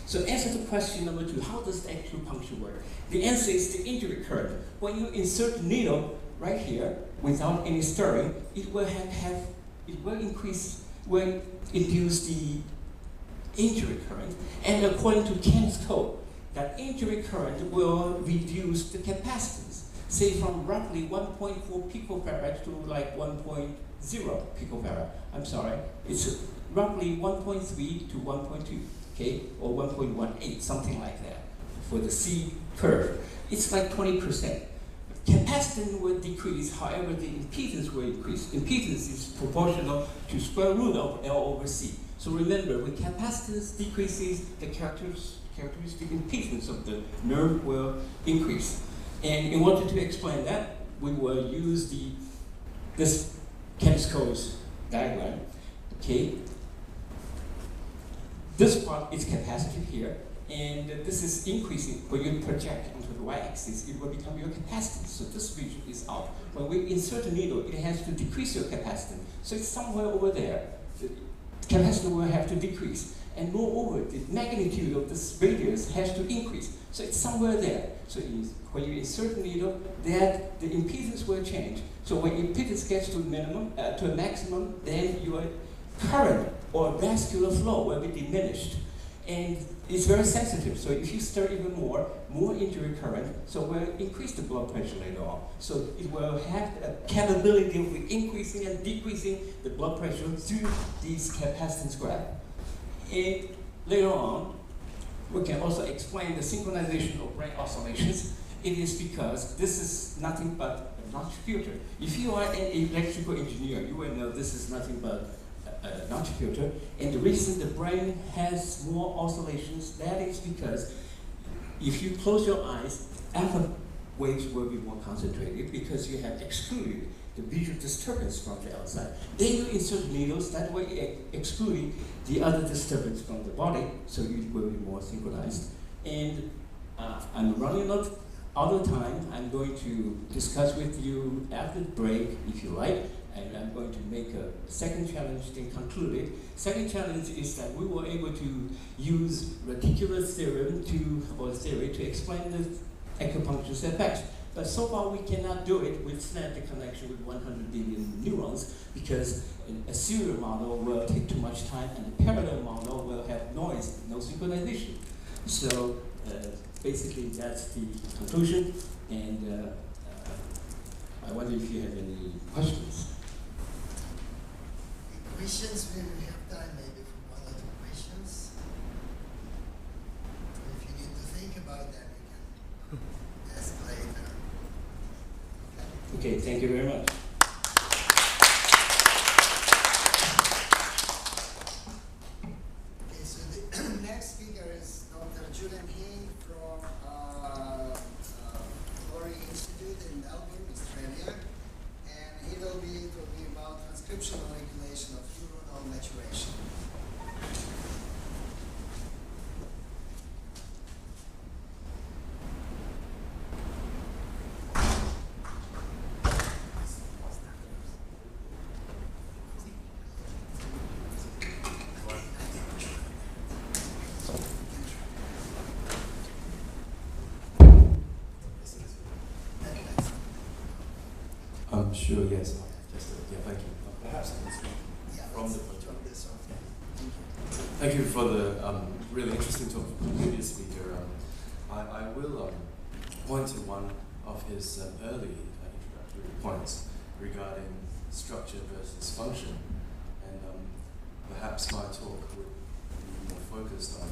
So answer to question number 2, how does the acupuncture work? The answer is the injury current. When you insert the needle right here without any stirring, it will induce the injury current. And according to Chang's code, that injury current will reduce the capacitance, say from roughly 1.4 picofarad to like 1.0 picofarad. I'm sorry, it's roughly 1.3 to 1.2, okay, or 1.18, something like that. For the C curve, it's like 20%. Capacitance will decrease, however, the impedance will increase. Impedance is proportional to square root of L over C. So remember, when capacitance decreases, the characteristic impedance of the nerve will increase. And in order to explain that, we will use this Chemsco's diagram. Okay. This part is capacitive here, and this is increasing. When you project onto the y-axis, it will become your capacitance. So this region is out. When we insert a needle, it has to decrease your capacitance. So it's somewhere over there. The capacitance will have to decrease. And moreover, the magnitude of this radius has to increase. So it's somewhere there. So when you insert a needle, that the impedance will change. So when impedance gets to a maximum, then your current or vascular flow will be diminished. And it's very sensitive. So if you stir even more injury current, so will increase the blood pressure later on. So it will have a capability of increasing and decreasing the blood pressure through these capacitance graph. And later on, we can also explain the synchronization of brain oscillations. It is because this is nothing but a notch filter. If you are an electrical engineer, you will know this is nothing but a notch filter. And the reason the brain has more oscillations, that is because if you close your eyes, alpha waves will be more concentrated because you have excluded the visual disturbance from the outside. Then you insert needles, that way excluding the other disturbance from the body, so it will be more synchronized. And I'm running out of time. I'm going to discuss with you after the break, if you like, and I'm going to make a second challenge, then conclude it. Second challenge is that we were able to use reticular theorem to explain the acupuncture's effects. But so far we cannot do it with synaptic connection with 100 billion neurons because a serial model will take too much time and a parallel model will have noise, no synchronization. So basically that's the conclusion, and I wonder if you have any questions. Questions, we have time maybe for 1 or 2 questions. If you need to think about them, you can ask later. Okay, thank you very much. Okay, so the next speaker is Dr. Julian King from Florey Institute in Melbourne, Australia. And he will be talking about transcriptional regulation of neuronal maturation. Sure, yes. Yeah, thank you. Perhaps from the podium. Thank you for the really interesting talk from the previous speaker. I will point to one of his early introductory points regarding structure versus function, and perhaps my talk would be more focused on